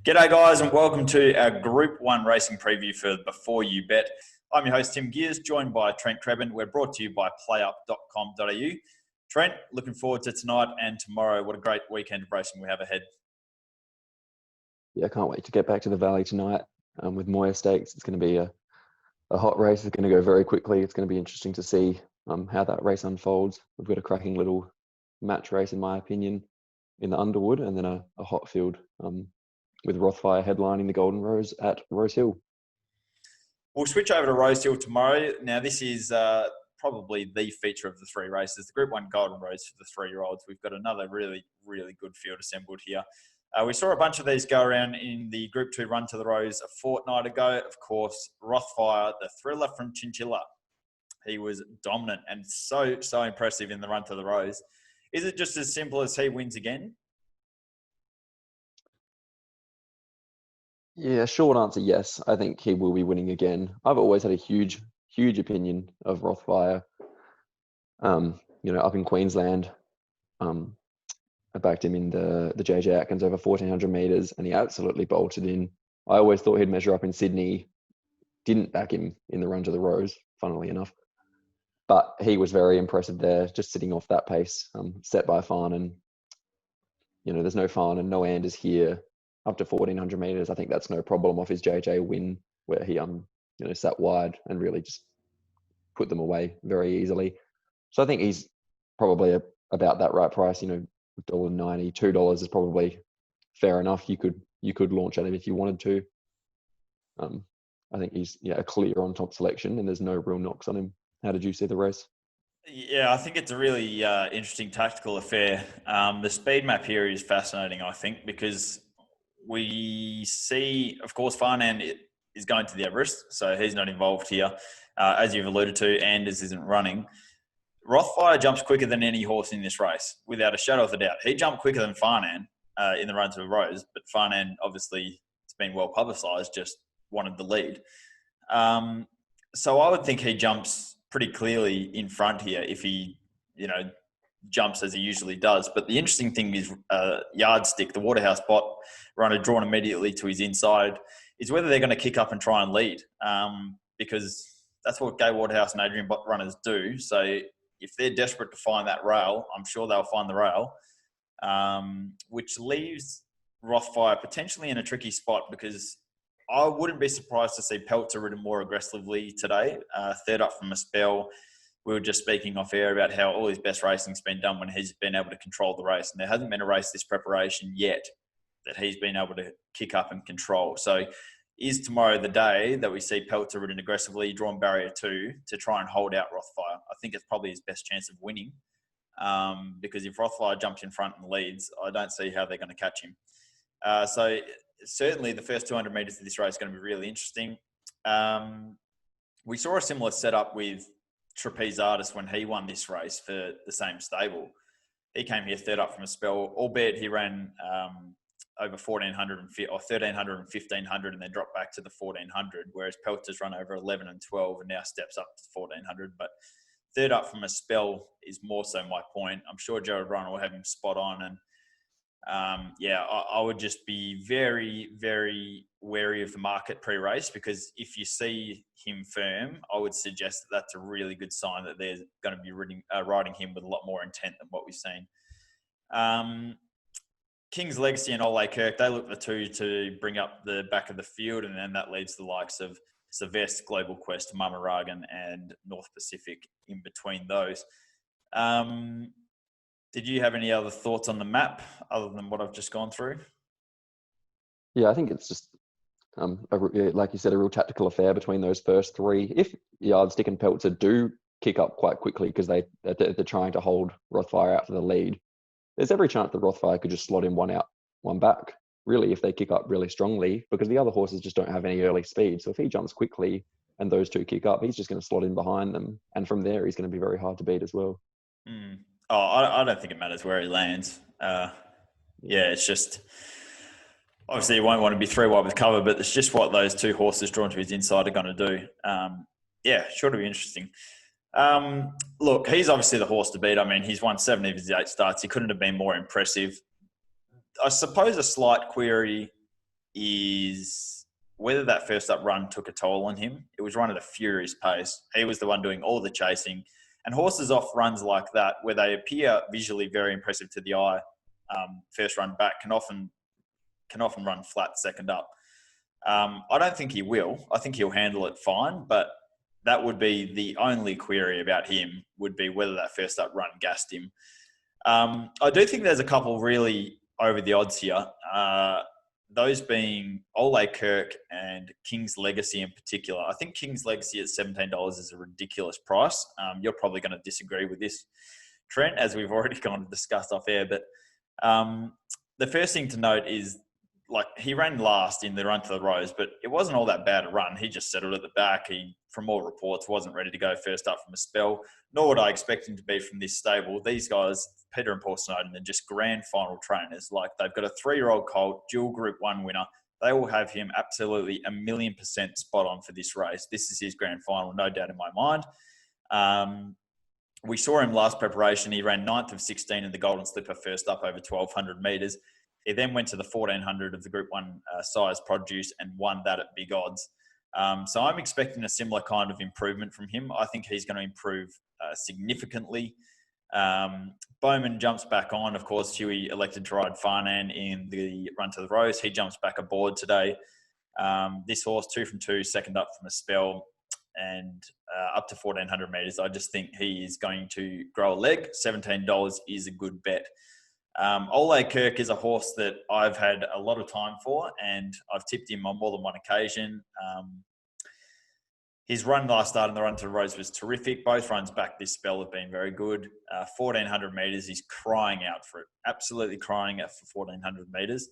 G'day guys and welcome to our Group 1 racing preview for Before You Bet. I'm your host Tim Geers, joined by Trent Crebbin. We're brought to you by PlayUp.com.au. Trent, looking forward to tonight and tomorrow. What a great weekend of racing we have ahead. Yeah, I can't wait to get back to the Valley tonight with Moya Stakes. It's going to be a hot race. It's going to go very quickly. It's going to be interesting to see how that race unfolds. We've got a cracking little match race, in my opinion, in the Underwood, and then a hot field with Rothfire headlining the Golden Rose at Rose Hill. We'll switch over to Rose Hill tomorrow. Now, this is probably the feature of the three races, the Group 1 Golden Rose for the 3-year-olds. We've got another really, really good field assembled here. We saw a bunch of these go around in the Group 2 Run to the Rose a fortnight ago. Of course, Rothfire, the thriller from Chinchilla. He was dominant and so impressive in the Run to the Rose. Is it just as simple as he wins again? Yeah, short answer, yes. I think he will be winning again. I've always had a huge opinion of Rothfire. Up in Queensland, I backed him in the JJ Atkins over 1,400 metres, and he absolutely bolted in. I always thought he'd measure up in Sydney. Didn't back him in the Run to the Rose, funnily enough. But he was very impressive there, just sitting off that pace, set by Farnan. There's no Farnan, no Anders here. Up to 1,400 metres, I think that's no problem off his JJ win, where he sat wide and really just put them away very easily. So I think he's probably about that right price. $1.90, $2 is probably fair enough. You could launch at him if you wanted to. I think he's a clear on top selection, and there's no real knocks on him. How did you see the race? Yeah, I think it's a really interesting tactical affair. The speed map here is fascinating, I think, because we see, of course, Farnan is going to the Everest, so he's not involved here. As you've alluded to, Anders isn't running. Rothfire jumps quicker than any horse in this race, without a shadow of a doubt. He jumped quicker than Farnan in the Run to the Rose, but Farnan, obviously, it's been well publicised, just wanted the lead. So I would think he jumps pretty clearly in front here if he, jumps as he usually does. But the interesting thing is Yardstick, the Waterhouse bot runner drawn immediately to his inside, is whether they're going to kick up and try and lead, because that's what Gay Waterhouse and Adrian bot runners do. So if they're desperate to find that rail, I'm sure they'll find the rail, which leaves Rothfire potentially in a tricky spot, because I wouldn't be surprised to see Peltzer ridden more aggressively today. Third up from a spell. We were just speaking off air about how all his best racing's been done when he's been able to control the race. And there hasn't been a race this preparation yet that he's been able to kick up and control. So is tomorrow the day that we see Peltzer ridden aggressively, drawn barrier 2 to try and hold out Rothfire? I think it's probably his best chance of winning, because if Rothfire jumps in front and leads, I don't see how they're going to catch him. So certainly the first 200 metres of this race is going to be really interesting. We saw a similar setup with Trapeze Artist when he won this race for the same stable. He came here third up from a spell, albeit he ran over 1,400 or 1,300 and 1,500 and then dropped back to the 1,400, whereas Peltzer's run over 11 and 12 and now steps up to 1,400. But third up from a spell is more so my point. I'm sure Jared Ryan will have him spot on. And I would just be very, very wary of the market pre-race, because if you see him firm, I would suggest that that's a really good sign that they're going to be riding him with a lot more intent than what we've seen. King's Legacy and Ole Kirk, they look the two to bring up the back of the field, and then that leaves the likes of Sylvester, Global Quest, Mama Ragan, and North Pacific in between those. Did you have any other thoughts on the map other than what I've just gone through? Yeah, I think it's just, like you said, a real tactical affair between those first three. If Yardstick and Peltzer do kick up quite quickly because they're trying to hold Rothfire out for the lead, there's every chance that Rothfire could just slot in one out, one back, really, if they kick up really strongly, because the other horses just don't have any early speed. So if he jumps quickly and those two kick up, he's just going to slot in behind them. And from there, he's going to be very hard to beat as well. Oh, I don't think it matters where he lands. It's just, obviously you won't want to be 3 wide with cover, but it's just what those two horses drawn to his inside are going to do. Sure to be interesting. Look, he's obviously the horse to beat. I mean, he's won 7 of his 8 starts. He couldn't have been more impressive. I suppose a slight query is whether that first up run took a toll on him. It was run at a furious pace. He was the one doing all the chasing. And horses off runs like that, where they appear visually very impressive to the eye, first run back can often run flat second up. I don't think he will. I think he'll handle it fine, but that would be the only query about him, would be whether that first up run gassed him. I do think there's a couple really over the odds here. Those being Ole Kirk and King's Legacy in particular. I think King's Legacy at $17 is a ridiculous price. You're probably going to disagree with this, Trent, as we've already kind of discussed off air. But the first thing to note is, like, he ran last in the Run to the Rose, but it wasn't all that bad a run. He just settled at the back. He, from all reports, wasn't ready to go first up from a spell, nor would I expect him to be from this stable. These guys, Peter and Paul Snowden, are just grand final trainers. Like, they've got a 3-year-old colt, dual Group 1 winner. They will have him absolutely 1,000,000% spot on for this race. This is his grand final, no doubt in my mind. We saw him last preparation. He ran 9th of 16 in the Golden Slipper first up over 1,200 metres. He then went to the 1,400 of the Group 1 size produce and won that at big odds. So I'm expecting a similar kind of improvement from him. I think he's going to improve significantly. Bowman jumps back on. Of course, Huey elected to ride Farnan in the Run to the Rose. He jumps back aboard today. This horse, 2 from 2, second up from a spell, and up to 1,400 metres. I just think he is going to grow a leg. $17 is a good bet. Ole Kirk is a horse that I've had a lot of time for, and I've tipped him on more than one occasion. His run last start in the Run to the Rose was terrific. Both runs back this spell have been very good. 1,400 metres, he's crying out for it. Absolutely crying out for 1,400 metres.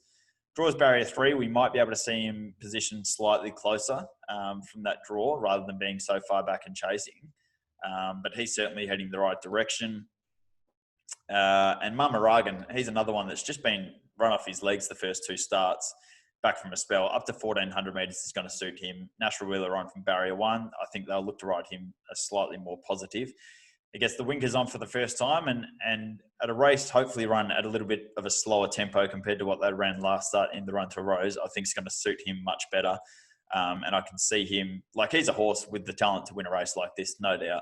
Draws barrier 3, we might be able to see him positioned slightly closer from that draw rather than being so far back and chasing. But he's certainly heading the right direction. And Mama Ragan, he's another one that's just been run off his legs the first 2 starts, back from a spell. Up to 1,400 metres is going to suit him. Natural Wheeler on from barrier 1. I think they'll look to ride him a slightly more positive. He gets the winkers on for the first time, and at a race, hopefully run at a little bit of a slower tempo compared to what they ran last start in the Run to Rose. I think it's going to suit him much better. And I can see him, like, he's a horse with the talent to win a race like this, no doubt.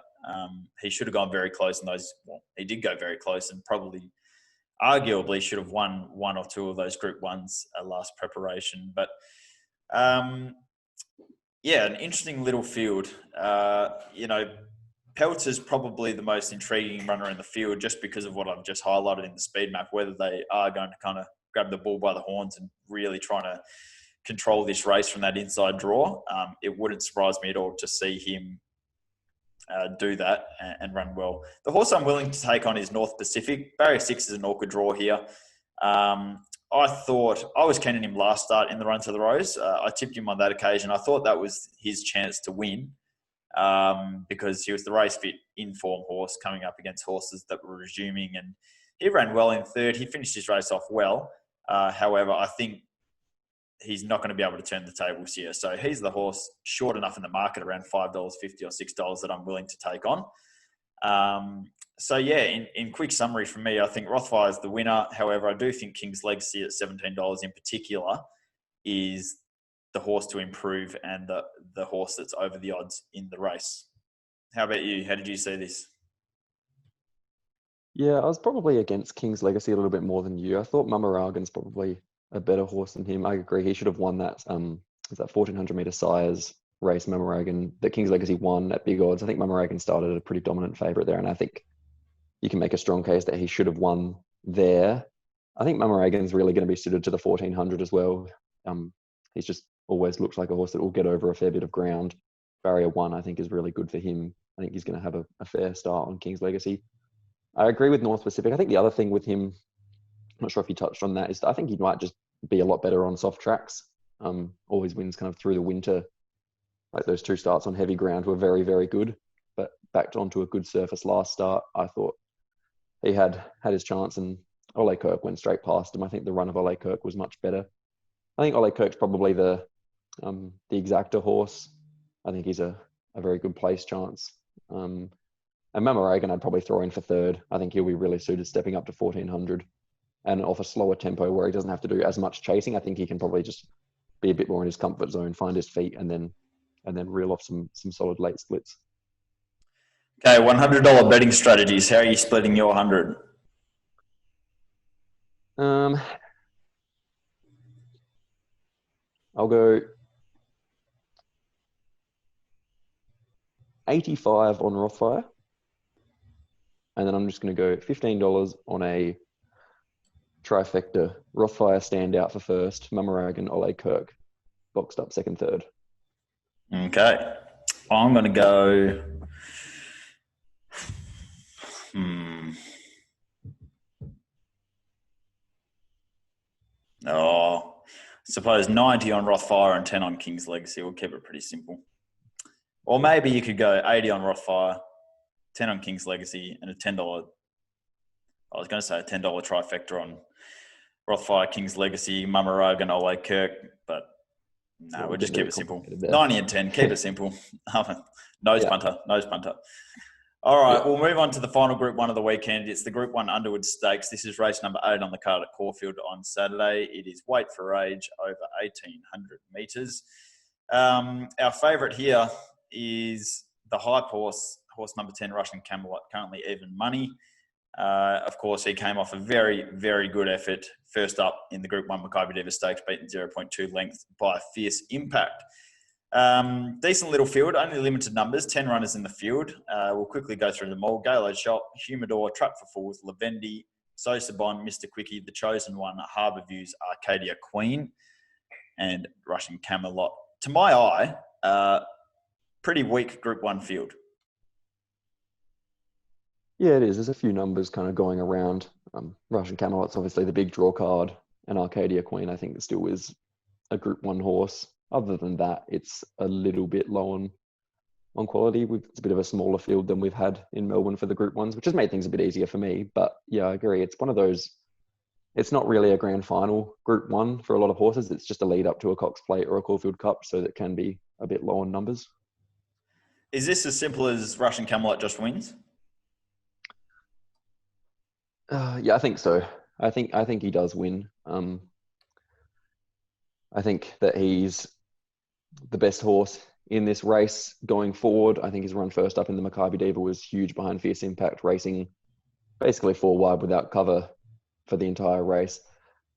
He should have gone very close in those. Well, he did go very close and probably, arguably, should have won 1 or 2 of those Group 1s last preparation. But, yeah, an interesting little field. Peltzer's probably the most intriguing runner in the field just because of what I've just highlighted in the speed map, whether they are going to kind of grab the bull by the horns and really trying to control this race from that inside draw. It wouldn't surprise me at all to see him do that and run well. The horse I'm willing to take on is North Pacific. Barrier 6 is an awkward draw here. I thought I was keen on him last start in the Run to the Rose. I tipped him on that occasion. I thought that was his chance to win because he was the race fit in-form horse coming up against horses that were resuming, and he ran well in third. He finished his race off well. However, I think he's not going to be able to turn the tables here. So he's the horse short enough in the market around $5.50 or $6 that I'm willing to take on. So yeah, in quick summary from me, I think Rothfire is the winner. However, I do think King's Legacy at $17 in particular is the horse to improve and the horse that's over the odds in the race. How about you? How did you see this? Yeah, I was probably against King's Legacy a little bit more than you. I thought Mama Ragan's probably a better horse than him. I agree. He should have won that. Is that 1,400 metre sires race, Mama Ragan, that King's Legacy won at big odds. I think Mama Ragan started a pretty dominant favourite there, and I think you can make a strong case that he should have won there. I think Mama Ragan's really going to be suited to the 1,400 as well. He's just always looked like a horse that will get over a fair bit of ground. Barrier 1, I think, is really good for him. I think he's going to have a fair start on King's Legacy. I agree with North Pacific. I think the other thing with him, I'm not sure if he touched on that, is I think he might just be a lot better on soft tracks. All his wins kind of through the winter, like those 2 starts on heavy ground were very, very good, but backed onto a good surface last start. I thought he had his chance, and Ole Kirk went straight past him. I think the run of Ole Kirk was much better. I think Ole Kirk's probably the exacta horse. I think he's a very good place chance. And Mama Ragan, I'd probably throw in for third. I think he'll be really suited stepping up to 1,400 and off a slower tempo where he doesn't have to do as much chasing. I think he can probably just be a bit more in his comfort zone, find his feet, and then reel off some solid late splits. Okay, $100 betting strategies. How are you splitting your 100? I'll go 85 on Rothfire, and then I'm just going to go $15 on a trifecta. Rothfire standout for first, Mumaragan, Ole Kirk, boxed up second, third. Okay, I'm going to go. I suppose 90 on Rothfire and 10 on King's Legacy. We'll keep it pretty simple. Or maybe you could go 80 on Rothfire, 10 on King's Legacy, and a $10. I was going to say a $10 trifecta on Rothfire, King's Legacy, Mumaragan, Ole Kirk, but no, we'll just keep it simple. 90 and 10, keep it simple. Nose punter. All right, we'll move on to the final Group 1 of the weekend. It's the Group 1 Underwood Stakes. This is race number 8 on the card at Caulfield on Saturday. It is weight for age over 1,800 metres. Our favourite here is the hype horse number 10, Russian Camelot, currently even money. Of course, he came off a very, very good effort. First up in the Group 1 Maccabi Diva Stakes, beaten 0.2 lengths by Fierce Impact. Decent little field, only limited numbers, 10 runners in the field. We'll quickly go through them all. Galo Shop, Humidor, Trap for Fools, Lavendi, Sosabon, Mr. Quickie, The Chosen One, Harbour Views, Arcadia Queen, and Russian Camelot. To my eye, pretty weak Group 1 field. Yeah, it is. There's a few numbers kind of going around. Russian Camelot's obviously the big draw card, and Arcadia Queen, I think, still is a Group 1 horse. Other than that, it's a little bit low on quality. It's a bit of a smaller field than we've had in Melbourne for the Group 1s, which has made things a bit easier for me. But yeah, I agree. It's one of those, it's not really a grand final Group 1 for a lot of horses. It's just a lead up to a Cox Plate or a Caulfield Cup, so that can be a bit low on numbers. Is this as simple as Russian Camelot just wins? Yeah, I think so. I think he does win. I think that he's the best horse in this race going forward. I think his run first up in the Maccabi Diva was huge behind Fierce Impact, racing basically 4 wide without cover for the entire race.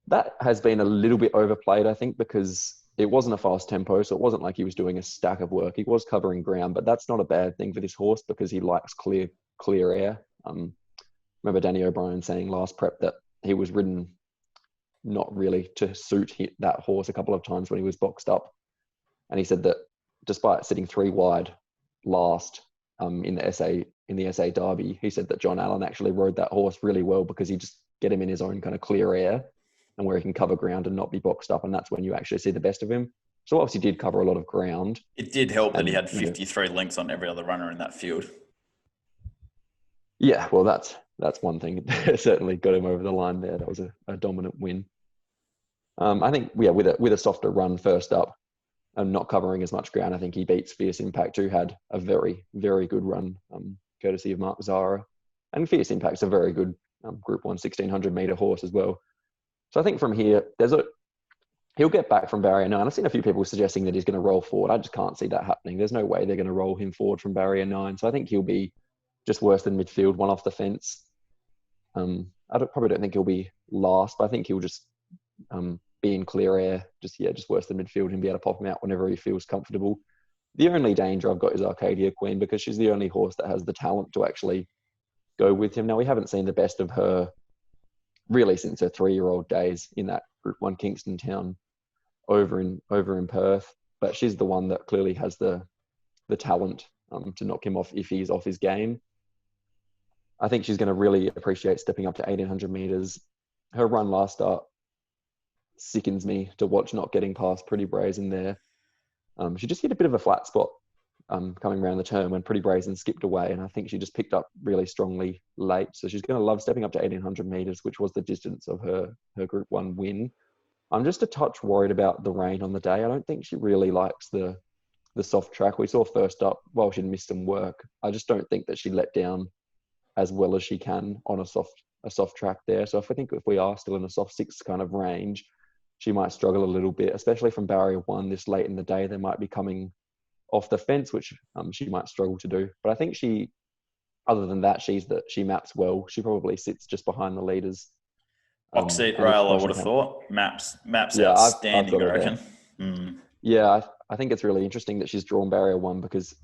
That has been a little bit overplayed, I think, because it wasn't a fast tempo, so it wasn't like he was doing a stack of work. He was covering ground, but that's not a bad thing for this horse because he likes clear air. Remember Danny O'Brien saying last prep that he was ridden not really to suit that horse a couple of times when he was boxed up. And he said that despite sitting 3 wide last in the SA Derby, he said that John Allen actually rode that horse really well because he just get him in his own kind of clear air and where he can cover ground and not be boxed up. And that's when you actually see the best of him. So obviously did cover a lot of ground. It did help that he had 53 lengths on every other runner in that field. Yeah, well, that's one thing. It certainly got him over the line there. That was a dominant win. I think, with a softer run first up and not covering as much ground, I think he beats Fierce Impact, who had a very, very good run, courtesy of Mark Zara. And Fierce Impact's a very good Group 1 1,600 metre horse as well. So I think from here, he'll get back from barrier 9. I've seen a few people suggesting that he's going to roll forward. I just can't see that happening. There's no way they're going to roll him forward from barrier 9. So I think he'll be just worse than midfield, one off the fence. Probably don't think he'll be last, but I think he'll just be in clear air, just worse than midfield, and be able to pop him out whenever he feels comfortable. The only danger I've got is Arcadia Queen because she's the only horse that has the talent to actually go with him. Now, we haven't seen the best of her really since her 3-year-old days in that Group 1 Kingston Town over in Perth, but she's the one that clearly has the talent to knock him off if he's off his game. I think she's going to really appreciate stepping up to 1,800 metres. Her run last start sickens me to watch, not getting past Pretty Brazen there. She just hit a bit of a flat spot coming around the turn when Pretty Brazen skipped away, and I think she just picked up really strongly late. So she's going to love stepping up to 1,800 metres, which was the distance of her Group 1 win. I'm just a touch worried about the rain on the day. I don't think she really likes the soft track. We saw first up, while she'd missed some work, I just don't think that she let down as well as she can on a soft track there. So if we are still in a soft 6 kind of range, she might struggle a little bit, especially from barrier 1 this late in the day. They might be coming off the fence, which she might struggle to do. But I think other than that, she maps well. She probably sits just behind the leaders. Box seat And if rail, I would Russian have thought. Maps yeah, I've outstanding, got I her there. reckon. Mm. Yeah, I think it's really interesting that she's drawn barrier 1 because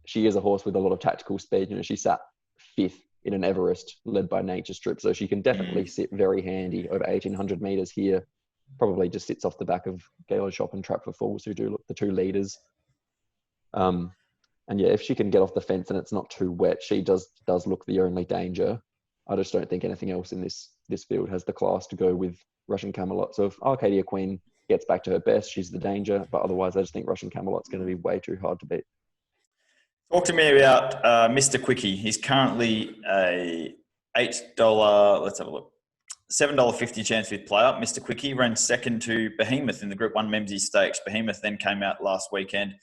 she is a horse with a lot of tactical speed. You know, she sat 5th in an Everest led by Nature Strip, so she can definitely sit very handy over 1,800 meters here. Probably just sits off the back of Galo Shop and Trap for Fools, who do look the 2 leaders. And yeah, if she can get off the fence and it's not too wet, she does look the only danger. I just don't think anything else in this field has the class to go with Russian Camelot. So if Arcadia Queen gets back to her best, she's the danger. But otherwise, I just think Russian Camelot's going to be way too hard to beat. Talk to me about Mr. Quickie. He's currently a $8, let's have a look, $7.50 chance with PlayUp. Mr. Quickie ran second to Behemoth in the Group 1 Memsey Stakes. Behemoth then came out last weekend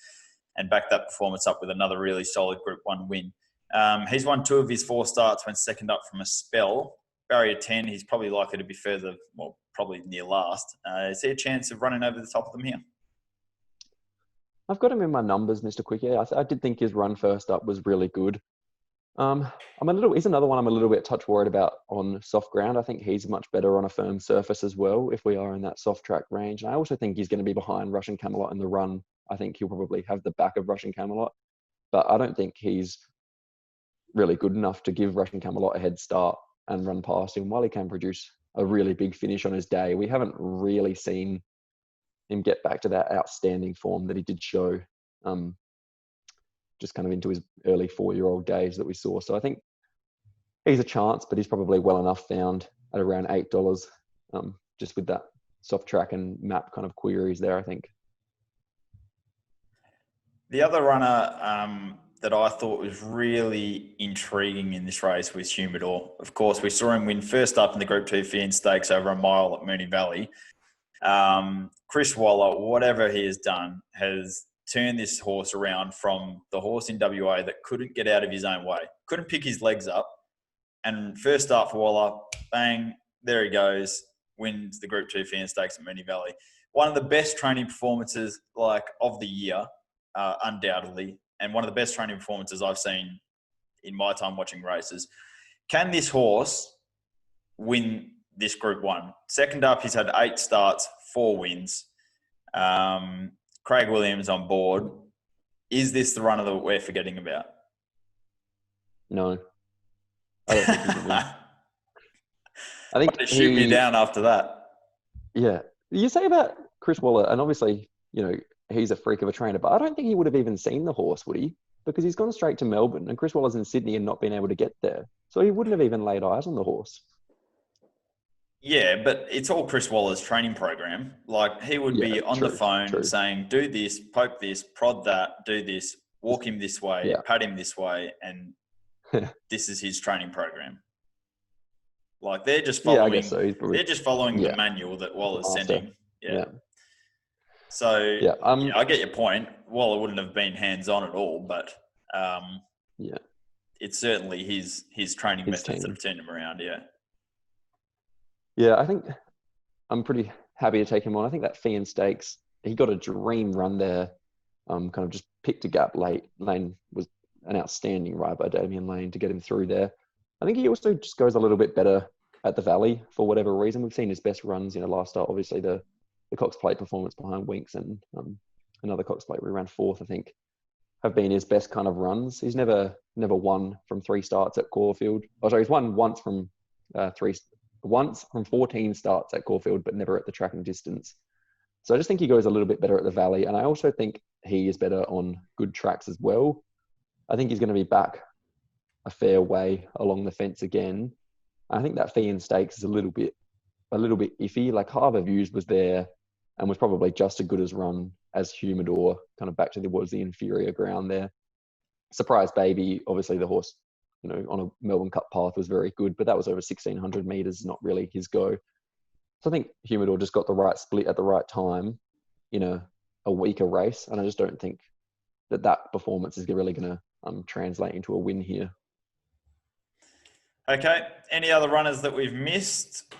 and backed that performance up with another really solid Group 1 win. He's won 2 of his 4 starts, went second up from a spell. Barrier 10, he's probably likely to be further, well, probably near last. Is there a chance of running over the top of them here? I've got him in my numbers, Mr. Quickie. I did think his run first up was really good. He's another one I'm a little bit touch worried about on soft ground. I think he's much better on a firm surface as well if we are in that soft track range. And I also think he's going to be behind Russian Camelot in the run. I think he'll probably have the back of Russian Camelot, but I don't think he's really good enough to give Russian Camelot a head start and run past him. While he can produce a really big finish on his day, we haven't really seen him get back to that outstanding form that he did show just kind of into his early 4-year-old days that we saw. So I think he's a chance, but he's probably well enough found at around $8, just with that soft track and map kind of queries there, I think. The other runner that I thought was really intriguing in this race was Humidor. Of course, we saw him win first up in the Group 2 Fian Stakes over a mile at Moonee Valley. Chris Waller, whatever he has done, has turned this horse around from the horse in WA that couldn't get out of his own way, couldn't pick his legs up. And first start for Waller, bang, there he goes, wins the Group 2 Fian Stakes at Moonee Valley. One of the best training performances of the year, undoubtedly, and one of the best training performances I've seen in my time watching races. Can this horse win this Group 1? Second up, he's had 8 starts, 4 wins. Craig Williams on board. Is this the runner that we're forgetting about? No. I don't think he can win. I think shoot me down after that. Yeah. You say about Chris Waller, and obviously, you know, he's a freak of a trainer, but I don't think he would have even seen the horse, would he? Because he's gone straight to Melbourne, and Chris Waller's in Sydney and not been able to get there. So he wouldn't have even laid eyes on the horse. Yeah, but it's all Chris Waller's training program. Like, he would be on the phone saying, do this, poke this, prod that, do this, walk him this way, pat him this way, and this is his training program. Like, they're just following, they're just following the manual that Waller's sending. Yeah. So, I get your point. Waller wouldn't have been hands-on at all, but it's certainly his training methods that have turned him around, Yeah, I think I'm pretty happy to take him on. I think that Fian Stakes, he got a dream run there, kind of just picked a gap late. Lane was an outstanding ride by Damien Lane to get him through there. I think he also just goes a little bit better at the Valley for whatever reason. We've seen his best runs, last start, obviously the Cox Plate performance behind Winks and another Cox Plate where he ran 4th, I think, have been his best kind of runs. He's never won from 3 starts at Caulfield. He's won once from 14 starts at Caulfield, but never at the track and distance. So I just think he goes a little bit better at the Valley. And I also think he is better on good tracks as well. I think he's going to be back a fair way along the fence again. I think that Fian Stakes is a little bit iffy. Like, Harbour Views was there and was probably just as good as run as Humidor, kind of back to the inferior ground there. Surprise Baby, obviously the horse, on a Melbourne Cup path was very good, but that was over 1,600 metres, not really his go. So I think Humidor just got the right split at the right time in a weaker race, and I just don't think that performance is really going to translate into a win here. Okay. Any other runners that we've missed?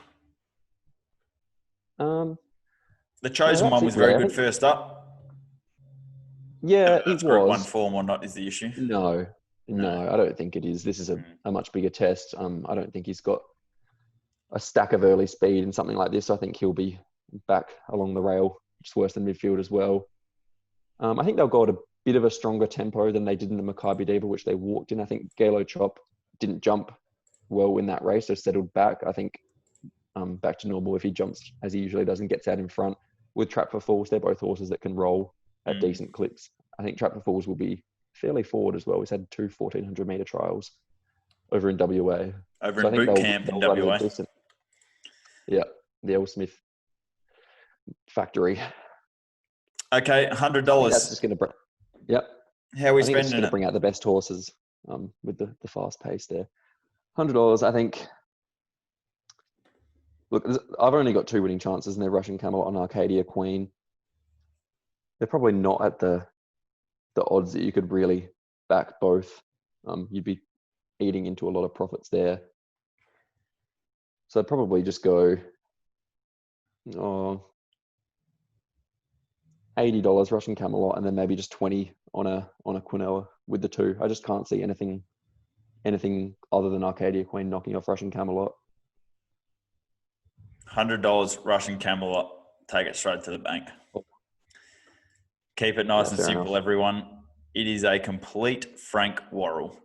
The No, chosen that's one it, was very yeah. I good think, first up. yeah, he That's Group 1 was. form or not is the issue. No, No. no, I don't think it is. This is Mm. a much bigger test. I don't think he's got a stack of early speed and something like this. I think he'll be back along the rail, which is worse than midfield as well. I think they'll go at a bit of a stronger tempo than they did in the Maccabi Diva, which they walked in. I think Galo Chop didn't jump well in that race, so settled back. I think back to normal if he jumps as he usually does and gets out in front. With Trap for Fools, they're both horses that can roll at decent clips. I think Trap for Fools will be fairly forward as well. He's had 2 1,400-metre trials over in WA. Over So I in think boot camp in they'll run WA. a decent. Yeah, the L Smith factory. Okay, That's $100. just going to bring. Yep. How are we I think it's just spending going to it? bring out the best horses with the fast pace there. $100, I think. Look, I've only got 2 winning chances, and they're Russian Camelot and Arcadia Queen. They're probably not at the odds that you could really back both. You'd be eating into a lot of profits there. So I'd probably just go $80 Russian Camelot, and then maybe just 20 on a Quinoa with the 2. I just can't see anything other than Arcadia Queen knocking off Russian Camelot. $100 Russian Camelot. Take it straight to the bank. Keep it nice and Fair simple, enough. everyone. It is a complete Frank Worrell.